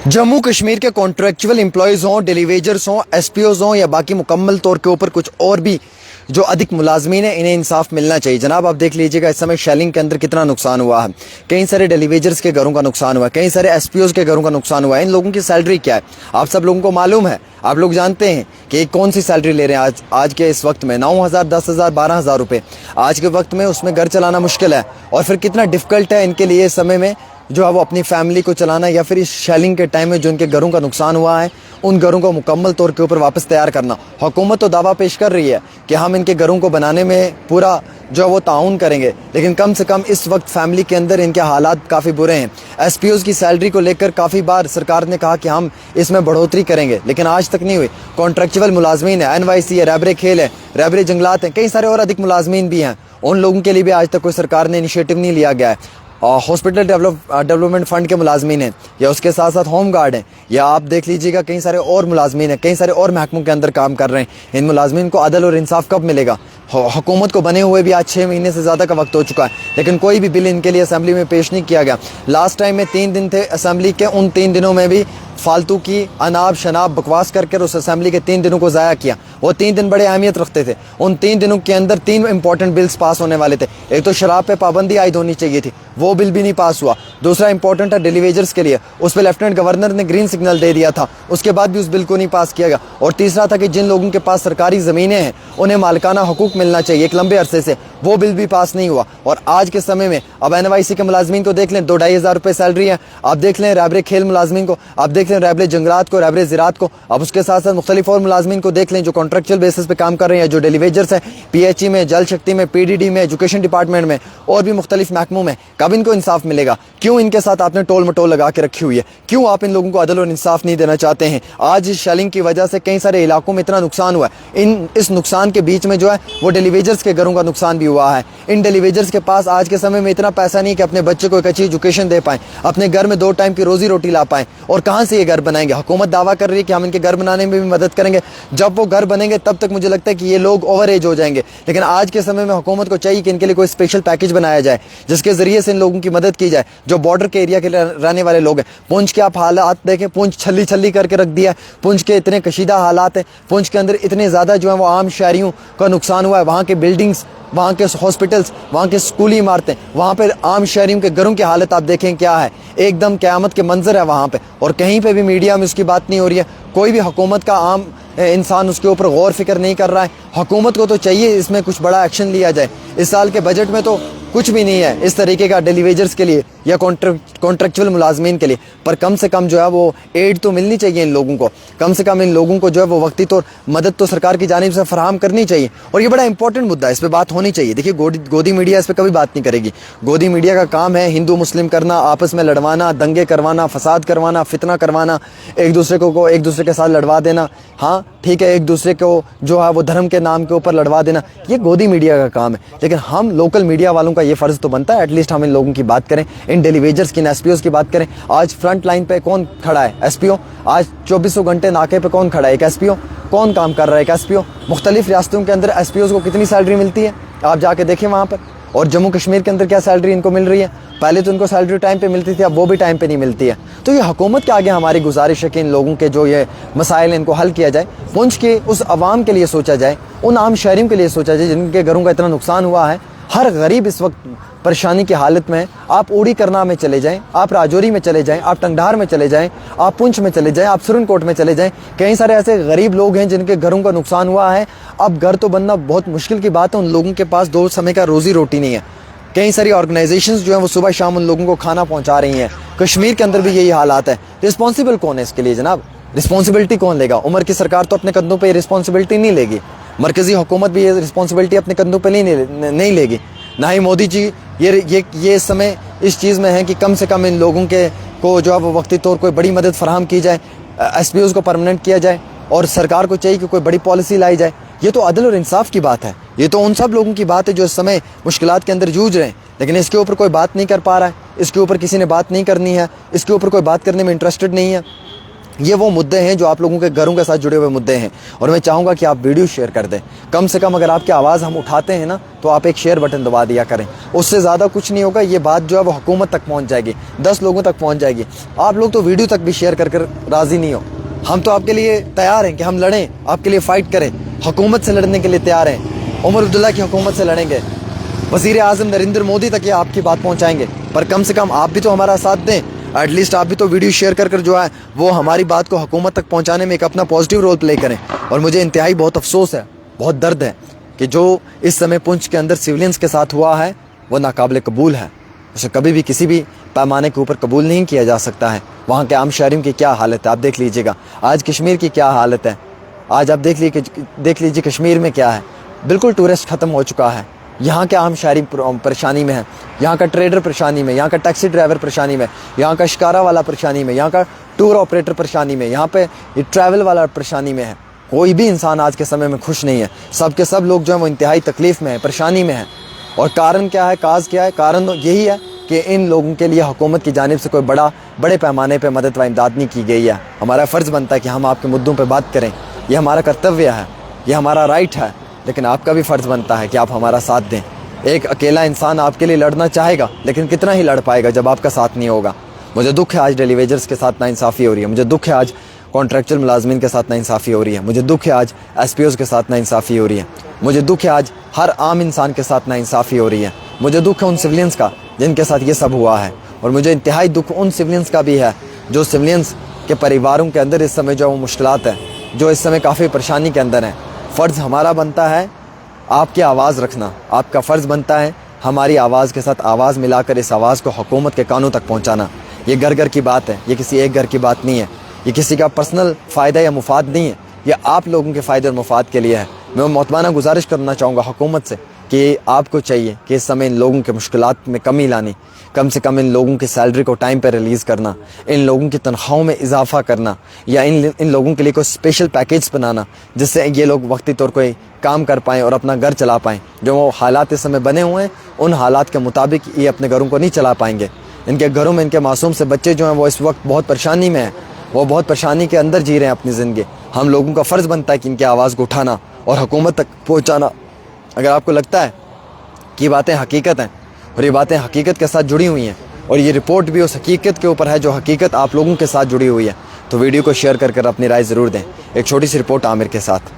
जम्मू कश्मीर के contractual employees हों, डेलीवेजर्स हों, एसपीओज़ हों या बाकी मुकम्मल तौर के ऊपर कुछ और भी जो अधिक मुलाजमीन है, इन्हें इंसाफ मिलना चाहिए। जनाब आप देख लीजिएगा इस समय शेलिंग के अंदर कितना नुकसान हुआ है। कई सारे डेलीवेजर्स के घरों का नुकसान हुआ है, कई सारे एसपीओज़ के घरों का नुकसान हुआ है। इन लोगों की सैलरी क्या है आप सब लोगों को मालूम है। आप लोग जानते हैं कि कौन सी सैलरी ले रहे हैं आज के इस वक्त में 9,000, 10,000, 12,000 रुपये आज के वक्त में। उसमें घर चलाना मुश्किल है और फिर कितना डिफ़िकल्ट है इनके लिए इस समय में जो है वो अपनी फैमिली को चलाना, या फिर इस शेलिंग के टाइम में जो इनके घरों का नुकसान हुआ है उन घरों को मुकम्मल तौर के ऊपर वापस तैयार करना। हुकूमत तो दावा पेश कर रही है कि हम इनके घरों को बनाने में पूरा जो है वो ताउन करेंगे, लेकिन कम से कम इस वक्त फैमिली के अंदर इनके हालात काफ़ी बुरे हैं। एसपीओज़ की सैलरी को लेकर काफ़ी बार सरकार ने कहा कि हम इसमें बढ़ोतरी करेंगे, लेकिन आज तक नहीं हुई। कॉन्ट्रेक्चुअल मुलाजमीन है, NYC है, रैबरे खेल है, रैबरे जंगलात हैं, कई सारे और अधिक मुलाजमीन भी हैं। उन लोगों के लिए भी आज तक कोई सरकार ने इनिशिएटिव नहीं लिया गया है। हॉस्पिटल डेवलपमेंट फ़ंड के मुलाजमीन हैं, या उसके साथ साथ होम गार्ड हैं, या आप देख लीजिएगा कई सारे और मुलाजमीन हैं, कई सारे और महकमों के अंदर काम कर रहे हैं। इन मुलाजमीन को अदल और इंसाफ कब मिलेगा? हुकूमत को बने हुए भी आज 6 महीने से ज़्यादा का वक्त हो चुका है, लेकिन कोई भी बिल इनके लिए असेंबली में पेश नहीं किया गया। लास्ट टाइम में 3 दिन थे असेंबली के, उन 3 दिनों में भी फालतू की अनाब शनाब बकवास करके उस असेंबली के 3 दिनों को ज़ाया किया। वो 3 दिन बड़े अहमियत रखते थे। उन 3 दिनों के अंदर 3 इंपॉर्टेंट बिल्स पास होने वाले थे। एक तो शराब पे पाबंदी आयद होनी चाहिए थी, वो बिल भी नहीं पास हुआ। दूसरा इंपॉर्टेंट है डेलीवेजर्स के लिए, उस पर लेफ्टिनेंट गवर्नर ने ग्रीन सिग्नल दे दिया था, उसके बाद भी उस बिल को नहीं पास किया गया। और तीसरा था कि जिन लोगों के पास सरकारी ज़मीनें हैं उन्हें मालिकाना हुकूक मिलना चाहिए एक लंबे अरसे से, वो बिल भी पास नहीं हुआ। और आज के समय में अब NYC के मुलाजमीन को देख लें, 2-2.5 हज़ार रुपये सैलरी है। आप देख लें रैबरे खेल मुलाजमीन को, आप देख लें रैबरे जंगलात को, रैबरे ज़रात को, अब उसके साथ साथ मुख्तलिफ और मुलाजमीन को देख लें जो कॉन्ट्रेक्चुअल बेसिस पे काम कर रहे हैं, जो डेलीवेजर्स हैं PHE में, जल शक्ति में, PDD में, एजुकेशन डिपार्टमेंट में और भी मुख्तलिफ महकमों में। कब इनको इंसाफ मिलेगा? क्यों इनके साथ आपने टोल मटोल लगा के रखी हुई है? क्यों आप इन लोगों को अदल और इंसाफ नहीं देना चाहते हैं? आज इस शेलिंग की वजह से कई सारे इलाकों में इतना नुकसान हुआ है। इस नुकसान के बीच में जो है वो डेलीवेजर्स के घरों का नुकसान भी हुआ है। इन डेलीवेजर्स के पास आज के समय में इतना पैसा नहीं कि अपने बच्चे को एक अच्छी एजुकेशन दे पाएं, अपने घर में 2 टाइम की रोजी रोटी ला पाएं। और कहाँ से ये घर बनाएंगे? हुकूमत दावा कर रही है कि हम इनके घर बनाने में भी मदद करेंगे। जब वो घर बनेंगे तब तक मुझे लगता है कि ये लोग ओवर एज हो जाएंगे। लेकिन आज के समय में हुकूमत को चाहिए कि इनके लिए कोई स्पेशल पैकेज बनाया जाए जिसके जरिए से इन लोगों की मदद की जाए जो बॉर्डर के एरिया के रहने वाले लोग हैं। पुंछ के आप हालात देखें, पुंछ छल्ली छल्ली करके रख दिया है। पुंछ के इतने कशीदा हालात हैं, पुंछ के अंदर इतने ज़्यादा जो है वो आम शहरियों का नुकसान हुआ है। वहाँ के बिल्डिंग्स, वहाँ के हॉस्पिटल्स, वहाँ के स्कूली इमारतें, वहाँ पर आम शहरियों के घरों की हालत आप देखें क्या है। एकदम क़यामत के मंजर है वहाँ पे, और कहीं पे भी मीडिया में उसकी बात नहीं हो रही है। कोई भी हुकूमत का आम इंसान उसके ऊपर गौर फिक्र नहीं कर रहा है। हुकूमत को तो चाहिए इसमें कुछ बड़ा एक्शन लिया जाए। इस साल के बजट में तो कुछ भी नहीं है इस तरीके का डेलीवेजर्स के लिए या कॉन्ट्रेक्चुअल मुलाजमीन के लिए। पर कम से कम जो है वो एड तो मिलनी चाहिए इन लोगों को। कम से कम इन लोगों को जो है वो वक्ती तौर मदद तो सरकार की जानिब से फराहम करनी चाहिए। और ये बड़ा इंपॉर्टेंट मुद्दा है, इस पर बात होनी चाहिए। देखिए गोदी मीडिया इस पर कभी बात नहीं करेगी। गोदी मीडिया का काम है हिंदू मुस्लिम करना, आपस में लड़वाना, दंगे करवाना, फसाद करवाना, फितना करवाना, एक दूसरे के साथ लड़वा देना। हाँ ठीक है, एक दूसरे को जो है वो धर्म के नाम के ऊपर लड़वा देना, ये गोदी मीडिया का काम है। लेकिन हम लोकल मीडिया वालों का ये फ़र्ज़ तो बनता है एटलीस्ट हम इन लोगों की बात करें, इन डेलीवेजर्स की, एसपीओ की बात करें। आज फ्रंट लाइन पे कौन खड़ा है? एसपीओ। आज 24 घंटे नाके पे कौन खड़ा है? एक एसपीओ। कौन काम कर रहा है? एक एसपीओ। मुख्तलिफ रियासतों के अंदर एसपीओ को कितनी सैलरी मिलती है आप जाके देखें वहाँ पर। और जम्मू कश्मीर के अंदर क्या सैलरी इनको मिल रही है? पहले तो इनको सैलरी टाइम पे मिलती थी, अब वो भी टाइम पे नहीं मिलती है। तो ये हुकूमत के आगे हमारी गुजारिश है कि इन लोगों के जो ये मसाइल इनको हल किया जाए। पुंछ के उस आवाम के लिए सोचा जाए, उन आम शहरियों के लिए सोचा जाए जिनके घरों का इतना नुकसान हुआ है। हर गरीब इस वक्त परेशानी की हालत में है। आप उड़ी करना में चले जाएं, आप राजौरी में चले जाएं, आप टंगधार में चले जाएं, आप पुंछ में चले जाएं, आप सुरनकोट में चले जाएं। कई सारे ऐसे गरीब लोग हैं जिनके घरों का नुकसान हुआ है। अब घर तो बनना बहुत मुश्किल की बात है, उन लोगों के पास 2 समय का रोजी रोटी नहीं है। कई सारी ऑर्गेनाइजेशंस जो हैं वो सुबह शाम उन लोगों को खाना पहुंचा रही हैं। कश्मीर के अंदर भी यही हालात है। रिस्पॉन्सिबल कौन है इसके लिए जनाब? रिस्पॉन्सिबिलिटी कौन लेगा? उमर की सरकार तो अपने कंधों पे ये रिस्पॉन्सिबिलिटी नहीं लेगी, मरकज़ी हुकूमत भी ये रिस्पॉन्सिबिलिटी अपने कंधों पे नहीं लेगी, ना ही मोदी जी ये इस समय इस चीज़ में है कि कम से कम इन लोगों के को जो है वो वक्ती तौर कोई बड़ी मदद फराहम की जाए, एसपीओज़ को परमानेंट किया जाए। और सरकार को चाहिए कि कोई बड़ी पॉलिसी लाई जाए। ये तो अदल और इंसाफ की बात है, ये तो उन सब लोगों की बात है जो इस समय मुश्किलात के अंदर जूझ रहे हैं। लेकिन इसके ऊपर कोई बात नहीं कर पा रहा है, इसके ऊपर किसी ने बात नहीं करनी है, इसके ऊपर कोई बात करने में इंटरेस्टेड नहीं है। ये वो मुद्दे हैं जो आप लोगों के घरों के साथ जुड़े हुए मुद्दे हैं, और मैं चाहूँगा कि आप वीडियो शेयर कर दें। कम से कम अगर आपकी आवाज़ हम उठाते हैं ना, तो आप एक शेयर बटन दबा दिया करें, उससे ज़्यादा कुछ नहीं होगा। ये बात जो है वो हुकूमत तक पहुँच जाएगी, 10 लोगों तक पहुँच जाएगी। आप लोग तो वीडियो तक भी शेयर कर कर राज़ी नहीं हो। हम तो आपके लिए तैयार हैं कि हम लड़ें, आपके लिए फ़ाइट करें, हुकूमत से लड़ने के लिए तैयार हैं। उमर अब्दुल्ला की हुकूमत से लड़ेंगे, वज़ीर आज़म नरेंद्र मोदी तक ये आपकी बात पहुँचाएंगे। पर कम से कम आप भी तो हमारा साथ दें, एटलीस्ट आप भी तो वीडियो शेयर कर जो है वो हमारी बात को हुकूमत तक पहुंचाने में एक अपना पॉजिटिव रोल प्ले करें। और मुझे इंतहाई बहुत अफसोस है, बहुत दर्द है कि जो इस समय पुंछ के अंदर सिविलियंस के साथ हुआ है वो नाकाबिल कबूल है। उसे कभी भी किसी भी पैमाने के ऊपर कबूल नहीं किया जा सकता है। वहाँ के आम शहरियों की क्या हालत है आप देख लीजिएगा, आज कश्मीर की क्या हालत है, आज आप देख लीजिए कश्मीर में क्या है। बिल्कुल टूरिस्ट ख़त्म हो चुका है, यहाँ के आम शहरी परेशानी में है, यहाँ का ट्रेडर परेशानी में, यहाँ का टैक्सी ड्राइवर परेशानी में, यहाँ का शिकारा वाला परेशानी में, यहाँ का टूर ऑपरेटर परेशानी में, यहाँ पे ये ट्रैवल वाला परेशानी में है। कोई भी इंसान आज के समय में खुश नहीं है, सब के सब लोग जो है वो इंतहाई तकलीफ़ में है, परेशानी में है। और कारण क्या है, काज क्या है? कारण तो यही है कि इन लोगों के लिए हुकूमत की जानिब से कोई बड़े पैमाने पर मदद व इमदाद नहीं की गई है। हमारा फ़र्ज़ बनता है कि हम आपके मुद्दों पर बात करें, ये हमारा कर्तव्य है, ये हमारा राइट है। लेकिन आपका भी फ़र्ज़ बनता है कि आप हमारा साथ दें। एक अकेला इंसान आपके लिए लड़ना चाहेगा, लेकिन कितना ही लड़ पाएगा जब आपका साथ नहीं होगा। मुझे दुख है आज डेली वेजर्स के साथ नाइंसाफ़ी हो रही है, मुझे दुख है आज कॉन्ट्रैक्चुअल मुलाजमीन के साथ नाइंसाफ़ी हो रही है, मुझे दुख है आज SPOs के साथ नाइंसाफ़ी हो रही है, मुझे दुख है आज हर आम इंसान के साथ नाइंसाफ़ी हो रही है। मुझे दुख है उन सिविलियंस का जिनके साथ ये सब हुआ है, और मुझे इंतहाई दुख उन सिविलियंस का भी है जो सिविलियंस के परिवारों के अंदर इस समय जो वो मुश्किलात है, जो इस समय काफ़ी परेशानी के अंदर है। फ़र्ज़ हमारा बनता है आपकी आवाज़ रखना, आपका फ़र्ज़ बनता है हमारी आवाज़ के साथ आवाज़ मिलाकर इस आवाज़ को हुकूमत के कानों तक पहुँचाना। ये घर घर की बात है, ये किसी एक घर की बात नहीं है, ये किसी का पर्सनल फ़ायदा या मुफाद नहीं है, ये आप लोगों के फ़ायदे और मुफाद के लिए है। मैं मोहतबाना गुजारिश करना चाहूँगा हुकूमत से कि आपको चाहिए कि इस समय इन लोगों के मुश्किलात में कमी लानी, कम से कम इन लोगों की सैलरी को टाइम पर रिलीज़ करना, इन लोगों की तनख्वाहों में इजाफा करना, या इन लोगों के लिए कोई स्पेशल पैकेज बनाना जिससे ये लोग वक्ती तौर कोई काम कर पाएँ और अपना घर चला पाएँ। जो वो हालात इस समय बने हुए हैं उन हालात के मुताबिक ये अपने घरों को नहीं चला पाएंगे। इनके घरों में इनके मासूम से बच्चे जो हैं वो इस वक्त बहुत परेशानी में हैं, वो बहुत परेशानी के अंदर जी रहे हैं अपनी ज़िंदगी। हम लोगों का फ़र्ज़ बनता है कि इनकी आवाज़ को उठाना और हुकूमत तक पहुँचाना। अगर आपको लगता है कि बातें हकीकत हैं और ये बातें हकीकत के साथ जुड़ी हुई हैं और ये रिपोर्ट भी उस हकीकत के ऊपर है जो हकीकत आप लोगों के साथ जुड़ी हुई है, तो वीडियो को शेयर कर अपनी राय ज़रूर दें। एक छोटी सी रिपोर्ट आमिर के साथ।